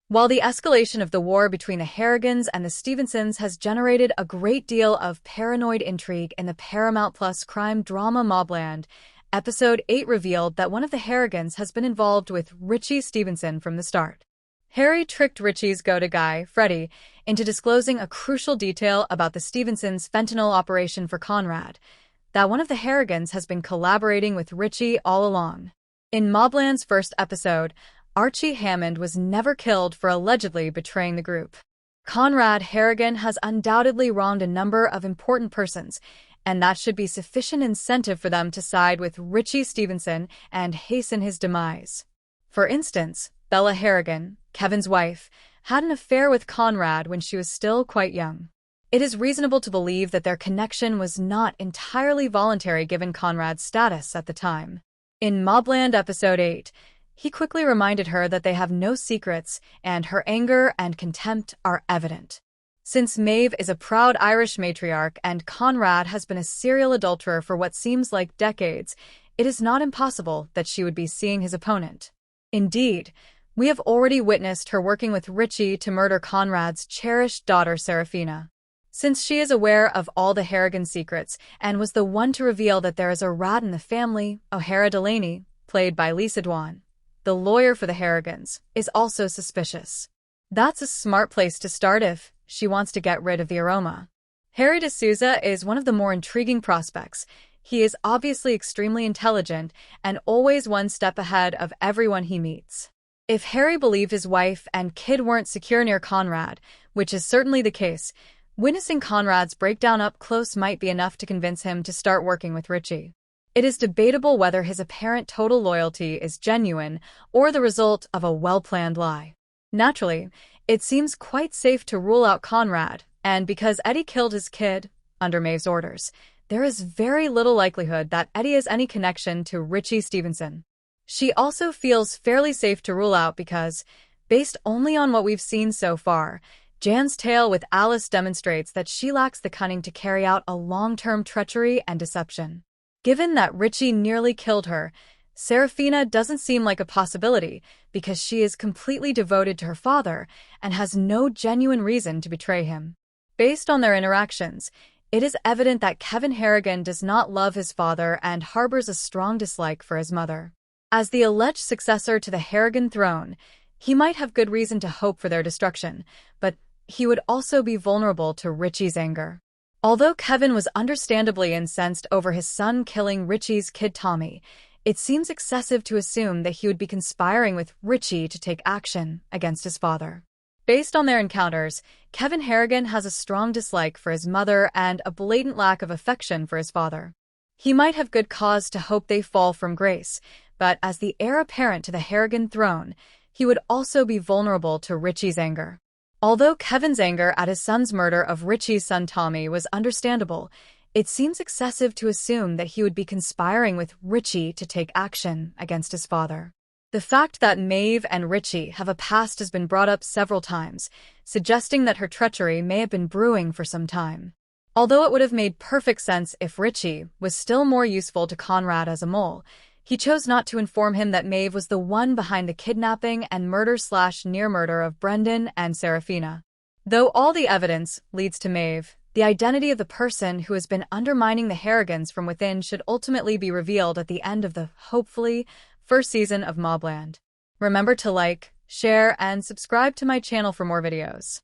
While the escalation of the war between the Harrigans and the Stevensons has generated a great deal of paranoid intrigue in the Paramount Plus crime drama MobLand, Episode 8 revealed that one of the Harrigans has been involved with Richie Stevenson from the start. Harry tricked Richie's go-to guy, Freddie, into disclosing a crucial detail about the Stevensons' fentanyl operation for Conrad, that one of the Harrigans has been collaborating with Richie all along. In MobLand's first episode, Archie Hammond was never killed for allegedly betraying the group. Conrad Harrigan has undoubtedly wronged a number of important persons, and that should be sufficient incentive for them to side with Richie Stevenson and hasten his demise. For instance, Bella Harrigan, Kevin's wife, had an affair with Conrad when she was still quite young. It is reasonable to believe that their connection was not entirely voluntary given Conrad's status at the time. In MobLand Episode 8, he quickly reminded her that they have no secrets, and her anger and contempt are evident. Since Maeve is a proud Irish matriarch and Conrad has been a serial adulterer for what seems like decades, it is not impossible that she would be seeing his opponent. Indeed, we have already witnessed her working with Richie to murder Conrad's cherished daughter Serafina. Since she is aware of all the Harrigan secrets and was the one to reveal that there is a rat in the family, O'Hara Delaney, played by Lisa Dwan, the lawyer for the Harrigans, is also suspicious. That's a smart place to start if she wants to get rid of the aroma. Harry D'Souza is one of the more intriguing prospects. He is obviously extremely intelligent and always one step ahead of everyone he meets. If Harry believed his wife and kid weren't secure near Conrad, which is certainly the case, witnessing Conrad's breakdown up close might be enough to convince him to start working with Richie. It is debatable whether his apparent total loyalty is genuine or the result of a well-planned lie. Naturally, it seems quite safe to rule out Conrad, and because Eddie killed his kid, under Maeve's orders, there is very little likelihood that Eddie has any connection to Richie Stevenson. She also feels fairly safe to rule out because, based only on what we've seen so far, Jan's tale with Alice demonstrates that she lacks the cunning to carry out a long-term treachery and deception. Given that Richie nearly killed her, Serafina doesn't seem like a possibility because she is completely devoted to her father and has no genuine reason to betray him. Based on their interactions, it is evident that Kevin Harrigan does not love his father and harbors a strong dislike for his mother. As the alleged successor to the Harrigan throne, he might have good reason to hope for their destruction, but he would also be vulnerable to Richie's anger. Although Kevin was understandably incensed over his son killing Richie's kid Tommy, it seems excessive to assume that he would be conspiring with Richie to take action against his father. Based on their encounters, Kevin Harrigan has a strong dislike for his mother and a blatant lack of affection for his father. He might have good cause to hope they fall from grace, but as the heir apparent to the Harrigan throne, he would also be vulnerable to Richie's anger. Although Kevin's anger at his son's murder of Richie's son Tommy was understandable, it seems excessive to assume that he would be conspiring with Richie to take action against his father. The fact that Maeve and Richie have a past has been brought up several times, suggesting that her treachery may have been brewing for some time. Although it would have made perfect sense if Richie was still more useful to Conrad as a mole, he chose not to inform him that Maeve was the one behind the kidnapping and murder/near murder of Brendan and Serafina. Though all the evidence leads to Maeve, the identity of the person who has been undermining the Harrigans from within should ultimately be revealed at the end of the, hopefully, first season of MobLand. Remember to like, share, and subscribe to my channel for more videos.